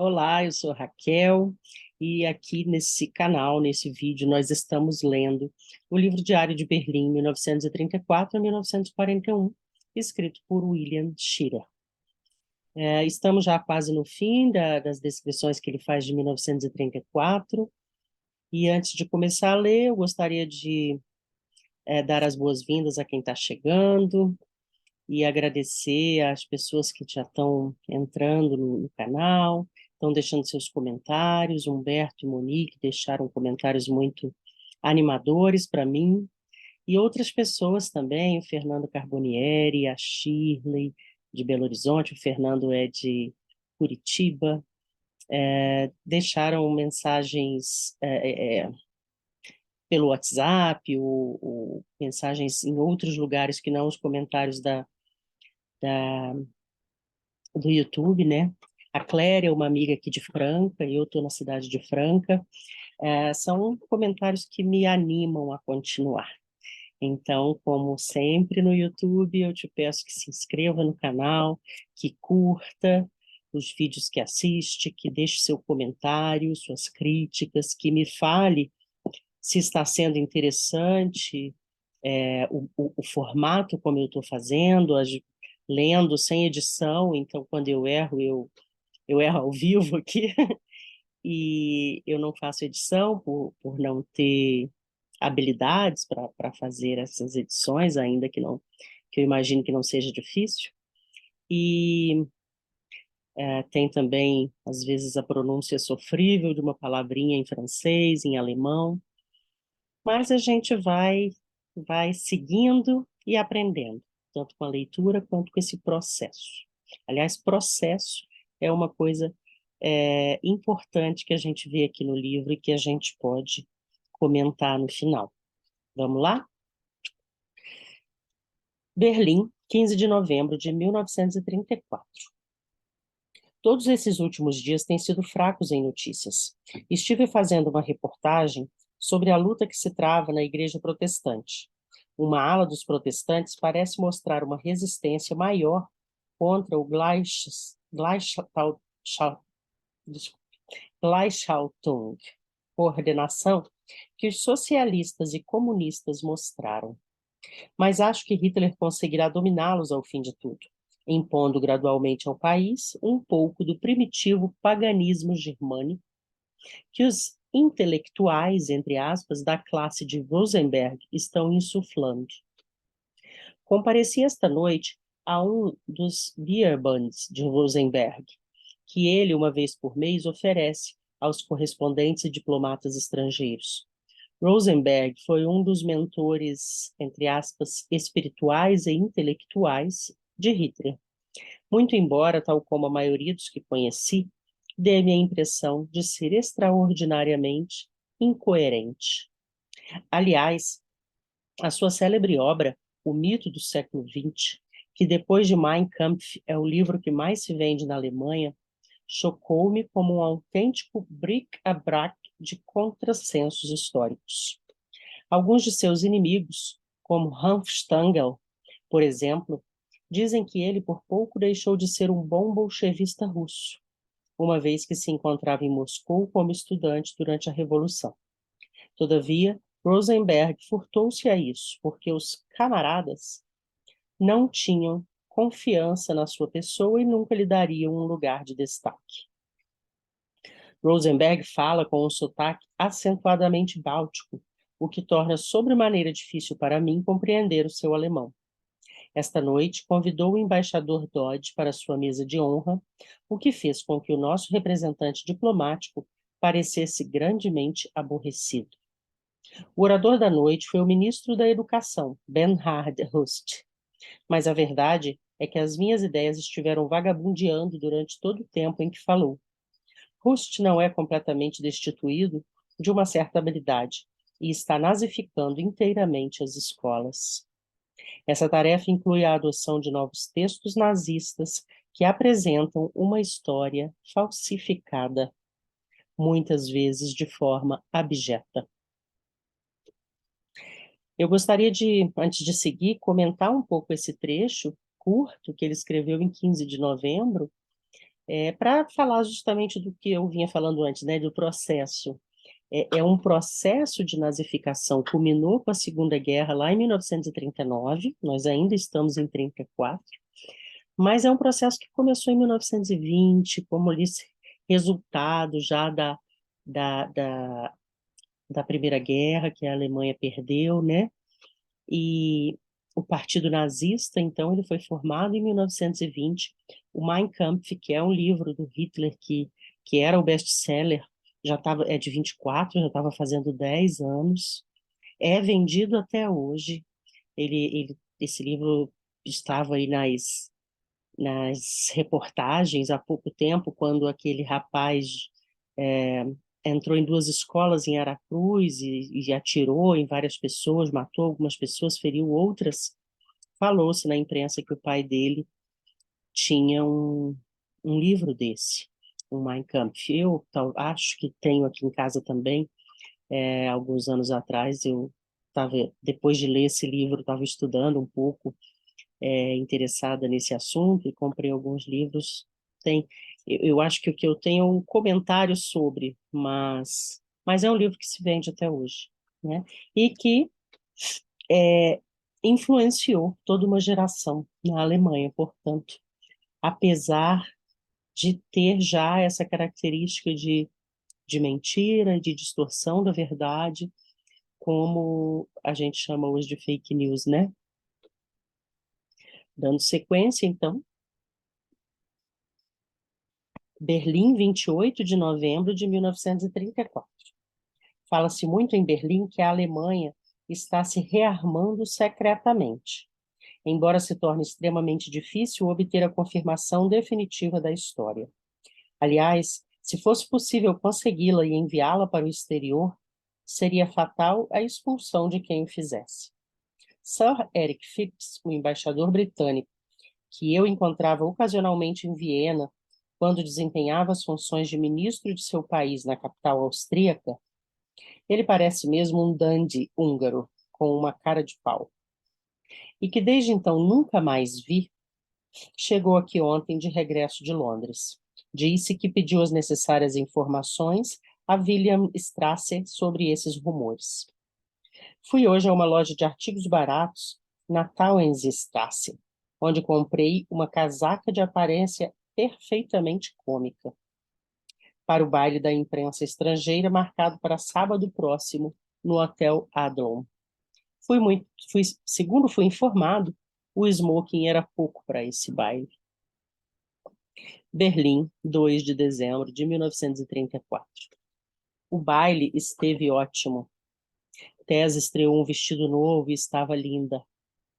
Olá, eu sou Raquel e aqui nesse canal, nesse vídeo, nós estamos lendo o livro Diário de Berlim, 1934 a 1941, escrito por William Shirer. Estamos já quase no fim das descrições que ele faz de 1934 e antes de começar a ler, eu gostaria de dar as boas-vindas a quem está chegando e agradecer às pessoas que já estão entrando no canal, estão deixando seus comentários. Humberto e Monique deixaram comentários muito animadores para mim, e outras pessoas também, o Fernando Carbonieri, a Shirley, de Belo Horizonte, o Fernando é de Curitiba, deixaram mensagens pelo WhatsApp, mensagens em outros lugares que não os comentários da do YouTube, né? A Cléria é uma amiga aqui de Franca, e eu estou na cidade de Franca. São comentários que me animam a continuar. Então, como sempre no YouTube, eu te peço que se inscreva no canal, que curta os vídeos que assiste, que deixe seu comentário, suas críticas, que me fale se está sendo interessante o formato como eu estou fazendo, lendo sem edição, então quando eu erro, eu erro ao vivo aqui, e eu não faço edição por não ter habilidades para fazer essas edições, ainda que eu imagino que não seja difícil. E tem também, às vezes, a pronúncia sofrível de uma palavrinha em francês, em alemão, mas a gente vai seguindo e aprendendo, tanto com a leitura quanto com esse processo. Aliás, processo é uma coisa importante que a gente vê aqui no livro e que a gente pode comentar no final. Vamos lá? Berlim, 15 de novembro de 1934. Todos esses últimos dias têm sido fracos em notícias. Estive fazendo uma reportagem sobre a luta que se trava na Igreja Protestante. Uma ala dos protestantes parece mostrar uma resistência maior contra o Gleichschaltung, coordenação, que os socialistas e comunistas mostraram. Mas acho que Hitler conseguirá dominá-los ao fim de tudo, impondo gradualmente ao país um pouco do primitivo paganismo germânico que os intelectuais, entre aspas, da classe de Rosenberg estão insuflando. Compareci esta noite a um dos Bierbands de Rosenberg, que ele, uma vez por mês, oferece aos correspondentes e diplomatas estrangeiros. Rosenberg foi um dos mentores, entre aspas, espirituais e intelectuais de Hitler. Muito embora, tal como a maioria dos que conheci, dê-me a impressão de ser extraordinariamente incoerente. Aliás, a sua célebre obra, O Mito do Século XX, que depois de Mein Kampf é o livro que mais se vende na Alemanha, chocou-me como um autêntico bric-a-brac de contrassensos históricos. Alguns de seus inimigos, como Hanf Stangl, por exemplo, dizem que ele por pouco deixou de ser um bom bolchevista russo, uma vez que se encontrava em Moscou como estudante durante a Revolução. Todavia, Rosenberg furtou-se a isso, porque os camaradas não tinham confiança na sua pessoa e nunca lhe dariam um lugar de destaque. Rosenberg fala com um sotaque acentuadamente báltico, o que torna sobremaneira difícil para mim compreender o seu alemão. Esta noite, convidou o embaixador Dodge para sua mesa de honra, o que fez com que o nosso representante diplomático parecesse grandemente aborrecido. O orador da noite foi o ministro da Educação, Bernhard Rust, mas a verdade é que as minhas ideias estiveram vagabundeando durante todo o tempo em que falou. Rust não é completamente destituído de uma certa habilidade e está nazificando inteiramente as escolas. Essa tarefa inclui a adoção de novos textos nazistas que apresentam uma história falsificada, muitas vezes de forma abjeta. Eu gostaria de, antes de seguir, comentar um pouco esse trecho curto que ele escreveu em 15 de novembro, Para falar justamente do que eu vinha falando antes, né, do processo. É um processo de nazificação, culminou com a Segunda Guerra lá em 1939, nós ainda estamos em 34, mas é um processo que começou em 1920, como resultado já da, da, da Primeira Guerra, que a Alemanha perdeu, né? E o Partido Nazista, então, ele foi formado em 1920. O Mein Kampf, que é um livro do Hitler que era o best-seller, é de 24, já estava fazendo 10 anos, é vendido até hoje. Esse livro estava aí nas reportagens há pouco tempo, quando aquele rapaz é, entrou em duas escolas em Aracruz e atirou em várias pessoas, matou algumas pessoas, feriu outras. Falou-se na imprensa que o pai dele tinha um livro desse, um Mein Kampf. Acho que tenho aqui em casa também. Alguns anos atrás, depois de ler esse livro, estava estudando um pouco, interessada nesse assunto, e comprei alguns livros. Eu acho que o que eu tenho é um comentário sobre, mas é um livro que se vende até hoje, né? E que é, influenciou toda uma geração na Alemanha, portanto, apesar de ter já essa característica de mentira, de distorção da verdade, como a gente chama hoje de fake news, né? Dando sequência, então, Berlim, 28 de novembro de 1934. Fala-se muito em Berlim que a Alemanha está se rearmando secretamente, embora se torne extremamente difícil obter a confirmação definitiva da história. Aliás, se fosse possível consegui-la e enviá-la para o exterior, seria fatal a expulsão de quem o fizesse. Sir Eric Phipps, o embaixador britânico, que eu encontrava ocasionalmente em Viena, quando desempenhava as funções de ministro de seu país na capital austríaca, ele parece mesmo um dandy húngaro, com uma cara de pau. E que desde então nunca mais vi, chegou aqui ontem de regresso de Londres. Disse que pediu as necessárias informações a William Strasser sobre esses rumores. Fui hoje a uma loja de artigos baratos na Tauentzistrasse, onde comprei uma casaca de aparência perfeitamente cômica para o baile da imprensa estrangeira marcado para sábado próximo no Hotel Adlon. Segundo fui informado, o smoking era pouco para esse baile. Berlim, 2 de dezembro de 1934. O baile esteve ótimo. Tess estreou um vestido novo e estava linda.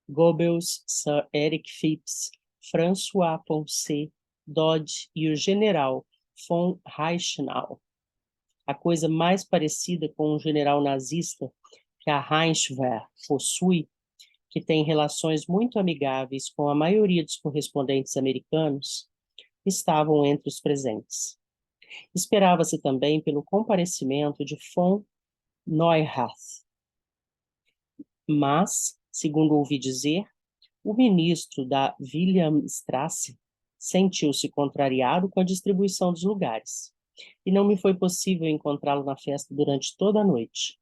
Goebbels, Sir Eric Phipps, François Poncet, Dodge e o general von Reichenau. A coisa mais parecida com um general nazista que a Reichswehr possui, que tem relações muito amigáveis com a maioria dos correspondentes americanos, estavam entre os presentes. Esperava-se também pelo comparecimento de von Neurath. Mas, segundo ouvi dizer, o ministro da Wilhelmstrasse sentiu-se contrariado com a distribuição dos lugares, e não me foi possível encontrá-lo na festa durante toda a noite.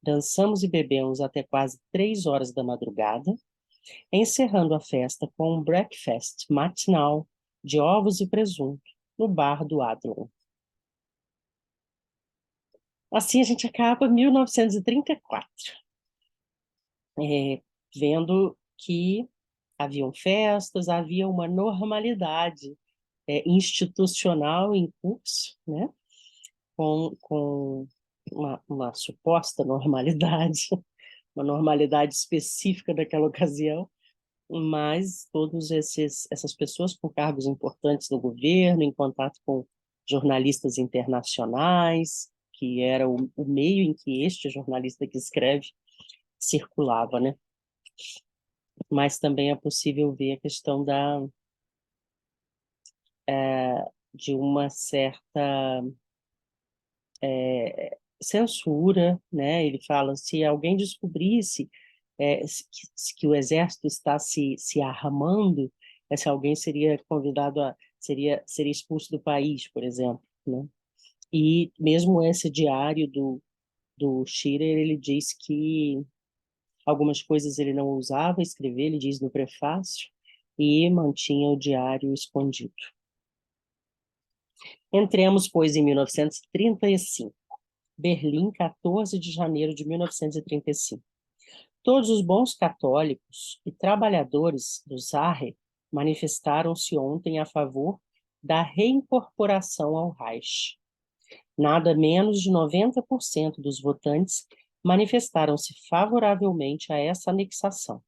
Dançamos e bebemos até quase 3 horas da madrugada, encerrando a festa com um breakfast matinal de ovos e presunto no bar do Adlon. Assim a gente acaba 1934, vendo que haviam festas, havia uma normalidade institucional em curso, né? Com uma suposta normalidade, uma normalidade específica daquela ocasião, mas essas pessoas com cargos importantes no governo, em contato com jornalistas internacionais, que era o meio em que este jornalista que escreve circulava, né? Mas também é possível ver a questão de uma certa censura, né? Ele fala, se alguém descobrisse que o exército está se armando, se alguém seria convidado a seria expulso do país, por exemplo, né? E mesmo esse diário do Schirer, ele diz que algumas coisas ele não ousava escrever, ele diz no prefácio, e mantinha o diário escondido. Entremos, pois, em 1935. Berlim, 14 de janeiro de 1935. Todos os bons católicos e trabalhadores do Saarre manifestaram-se ontem a favor da reincorporação ao Reich. Nada menos de 90% dos votantes manifestaram-se favoravelmente a essa anexação.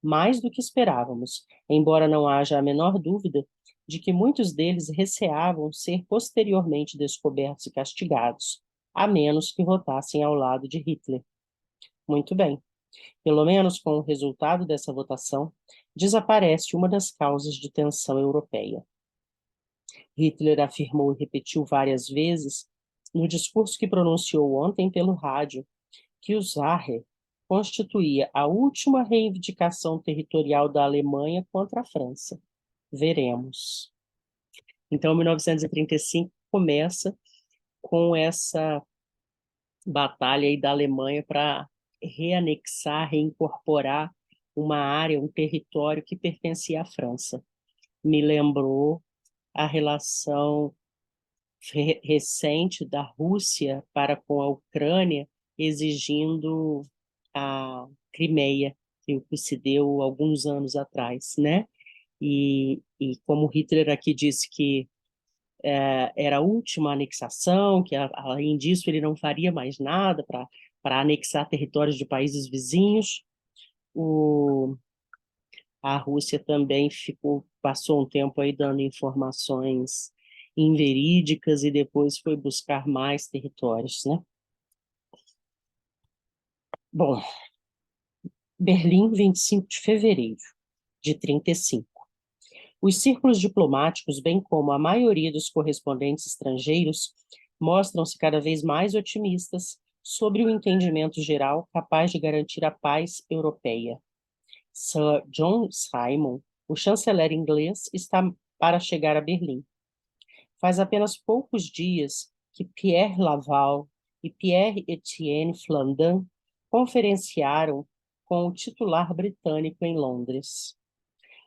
Mais do que esperávamos, embora não haja a menor dúvida de que muitos deles receavam ser posteriormente descobertos e castigados, a menos que votassem ao lado de Hitler. Muito bem. Pelo menos com o resultado dessa votação, desaparece uma das causas de tensão europeia. Hitler afirmou e repetiu várias vezes, no discurso que pronunciou ontem pelo rádio, que o Saarre constituía a última reivindicação territorial da Alemanha contra a França. Veremos. Então, 1935 começa com essa batalha aí da Alemanha para reanexar, reincorporar uma área, um território que pertencia à França. Me lembrou a relação recente da Rússia para com a Ucrânia, exigindo a Crimeia, que se deu alguns anos atrás, né? E como Hitler aqui disse que era a última anexação, que além disso ele não faria mais nada para anexar territórios de países vizinhos, a Rússia também passou um tempo aí dando informações inverídicas e depois foi buscar mais territórios, né? Bom, Berlim, 25 de fevereiro de 35. Os círculos diplomáticos, bem como a maioria dos correspondentes estrangeiros, mostram-se cada vez mais otimistas sobre o entendimento geral capaz de garantir a paz europeia. Sir John Simon, o chanceler inglês, está para chegar a Berlim. Faz apenas poucos dias que Pierre Laval e Pierre-Étienne Flandin conferenciaram com o titular britânico em Londres.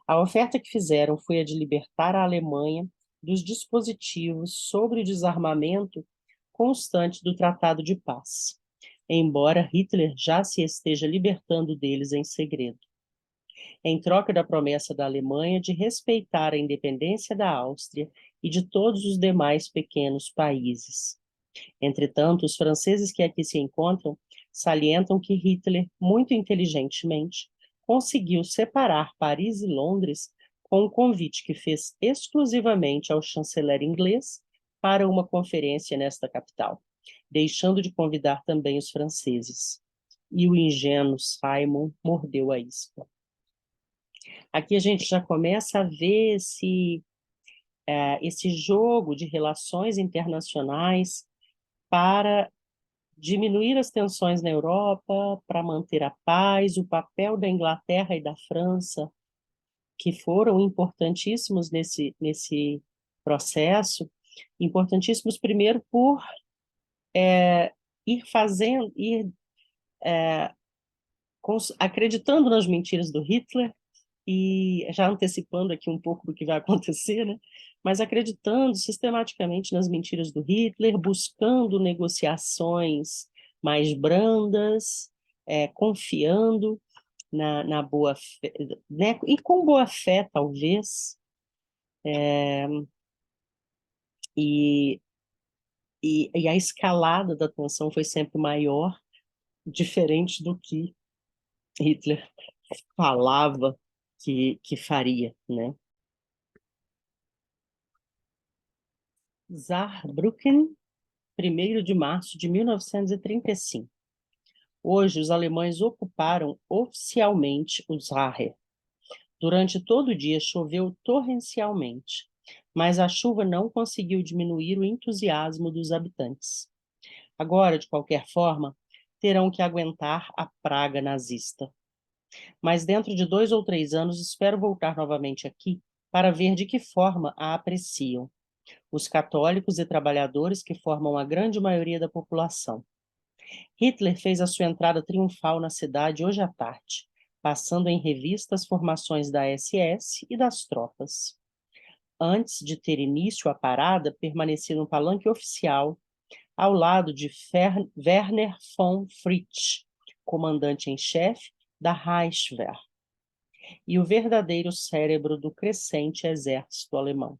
A oferta que fizeram foi a de libertar a Alemanha dos dispositivos sobre o desarmamento constante do Tratado de Paz, embora Hitler já se esteja libertando deles em segredo. Em troca da promessa da Alemanha de respeitar a independência da Áustria e de todos os demais pequenos países. Entretanto, os franceses que aqui se encontram salientam que Hitler, muito inteligentemente, conseguiu separar Paris e Londres com um convite que fez exclusivamente ao chanceler inglês para uma conferência nesta capital, deixando de convidar também os franceses. E o ingênuo Simon mordeu a isca. Aqui a gente já começa a ver esse jogo de relações internacionais para diminuir as tensões na Europa, para manter a paz, o papel da Inglaterra e da França, que foram importantíssimos nesse processo, importantíssimos primeiro por ir acreditando nas mentiras do Hitler, e já antecipando aqui um pouco do que vai acontecer, né? Mas acreditando sistematicamente nas mentiras do Hitler, buscando negociações mais brandas, confiando na boa fé, né? E com boa fé, talvez, e a escalada da tensão foi sempre maior, diferente do que Hitler falava que faria, né? Saarbrücken, 1º de março de 1935. Hoje, os alemães ocuparam oficialmente o Saarre. Durante todo o dia choveu torrencialmente, mas a chuva não conseguiu diminuir o entusiasmo dos habitantes. Agora, de qualquer forma, terão que aguentar a praga nazista. Mas dentro de 2 ou 3 anos espero voltar novamente aqui para ver de que forma a apreciam, os católicos e trabalhadores que formam a grande maioria da população. Hitler fez a sua entrada triunfal na cidade hoje à tarde, passando em revista as formações da SS e das tropas. Antes de ter início a parada, permaneci no palanque oficial, ao lado de Werner von Fritsch, comandante em chefe da Reichswehr, e o verdadeiro cérebro do crescente exército alemão.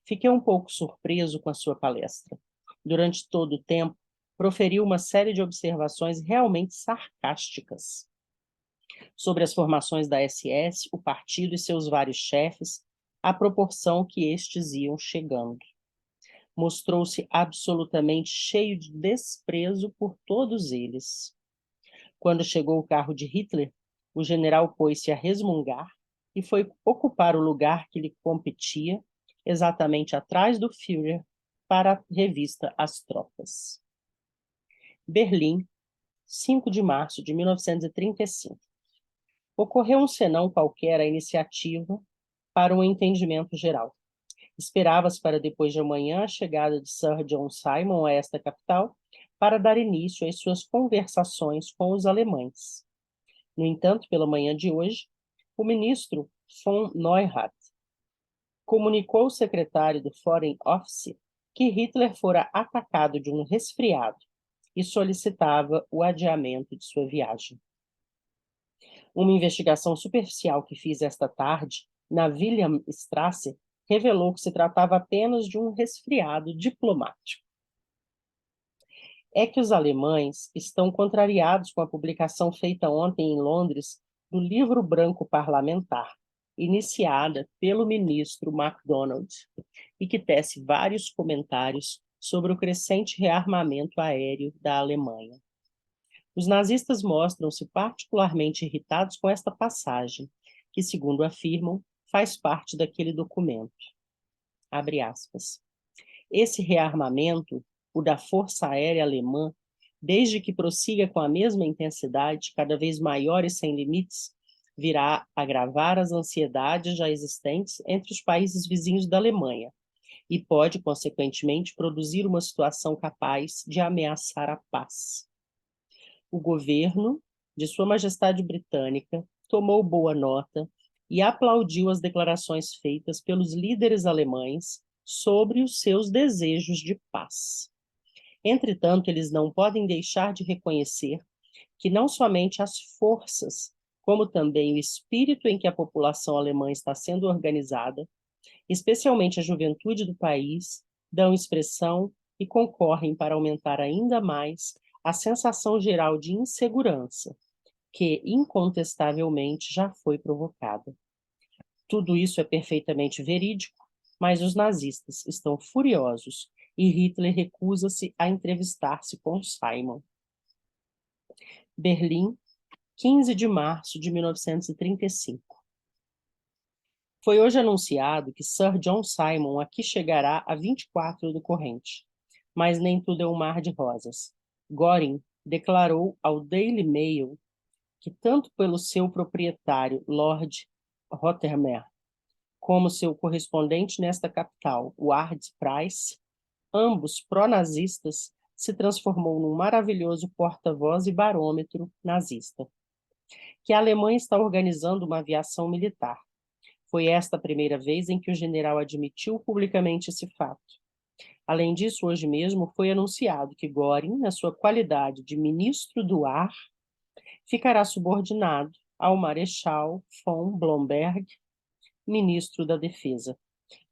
Fiquei um pouco surpreso com a sua palestra. Durante todo o tempo, proferiu uma série de observações realmente sarcásticas sobre as formações da SS, o partido e seus vários chefes, à proporção que estes iam chegando. Mostrou-se absolutamente cheio de desprezo por todos eles. Quando chegou o carro de Hitler, o general pôs-se a resmungar e foi ocupar o lugar que lhe competia, exatamente atrás do Führer, para a revista As Tropas. Berlim, 5 de março de 1935. Ocorreu um senão qualquer à iniciativa para um entendimento geral. Esperava-se para depois de amanhã a chegada de Sir John Simon a esta capital para dar início às suas conversações com os alemães. No entanto, pela manhã de hoje, o ministro von Neuhardt comunicou ao secretário do Foreign Office que Hitler fora atacado de um resfriado e solicitava o adiamento de sua viagem. Uma investigação superficial que fiz esta tarde na Wilhelmstrasse revelou que se tratava apenas de um resfriado diplomático. É que os alemães estão contrariados com a publicação feita ontem em Londres do Livro Branco Parlamentar, iniciada pelo ministro MacDonald, e que tece vários comentários sobre o crescente rearmamento aéreo da Alemanha. Os nazistas mostram-se particularmente irritados com esta passagem, que, segundo afirmam, faz parte daquele documento. Abre aspas. Esse rearmamento, o da Força Aérea Alemã, desde que prossiga com a mesma intensidade, cada vez maior e sem limites, virá agravar as ansiedades já existentes entre os países vizinhos da Alemanha e pode, consequentemente, produzir uma situação capaz de ameaçar a paz. O governo de Sua Majestade Britânica tomou boa nota e aplaudiu as declarações feitas pelos líderes alemães sobre os seus desejos de paz. Entretanto, eles não podem deixar de reconhecer que não somente as forças, como também o espírito em que a população alemã está sendo organizada, especialmente a juventude do país, dão expressão e concorrem para aumentar ainda mais a sensação geral de insegurança, que incontestavelmente já foi provocada. Tudo isso é perfeitamente verídico, mas os nazistas estão furiosos e Hitler recusa-se a entrevistar-se com Simon. Berlim, 15 de março de 1935. Foi hoje anunciado que Sir John Simon aqui chegará a 24 do corrente, mas nem tudo é um mar de rosas. Göring declarou ao Daily Mail que tanto pelo seu proprietário, Lord Rothermere, como seu correspondente nesta capital, Ward Price, ambos pró-nazistas, se transformou num maravilhoso porta-voz e barômetro nazista. Que a Alemanha está organizando uma aviação militar. Foi esta a primeira vez em que o general admitiu publicamente esse fato. Além disso, hoje mesmo foi anunciado que Göring, na sua qualidade de ministro do ar, ficará subordinado ao Marechal von Blomberg, ministro da Defesa,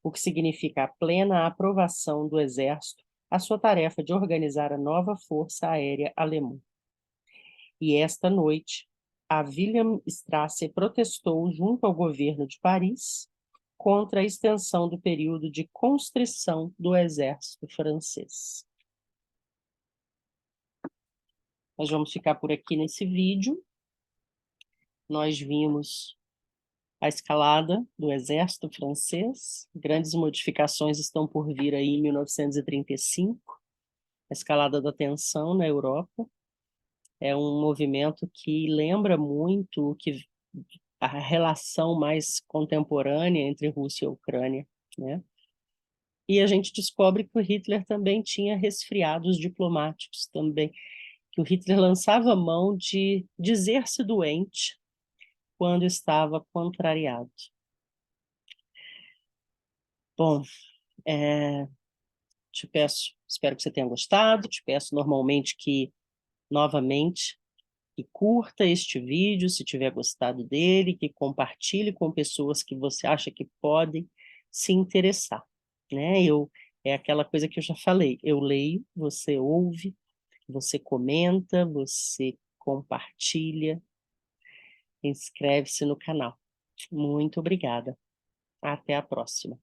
o que significa a plena aprovação do Exército à sua tarefa de organizar a nova Força Aérea Alemã. E esta noite, a Wilhelmstrasse protestou junto ao governo de Paris contra a extensão do período de constrição do exército francês. Nós vamos ficar por aqui nesse vídeo. Nós vimos a escalada do exército francês, grandes modificações estão por vir aí em 1935, a escalada da tensão na Europa. É um movimento que lembra muito o que a relação mais contemporânea entre Rússia e Ucrânia, né? E a gente descobre que o Hitler também tinha resfriados diplomáticos também, que o Hitler lançava mão de dizer-se doente quando estava contrariado. Bom, te peço, espero que você tenha gostado, te peço normalmente que, novamente, que curta este vídeo, se tiver gostado dele, que compartilhe com pessoas que você acha que podem se interessar, né? É aquela coisa que eu já falei, eu leio, você ouve, você comenta, você compartilha, inscreve-se no canal. Muito obrigada. Até a próxima.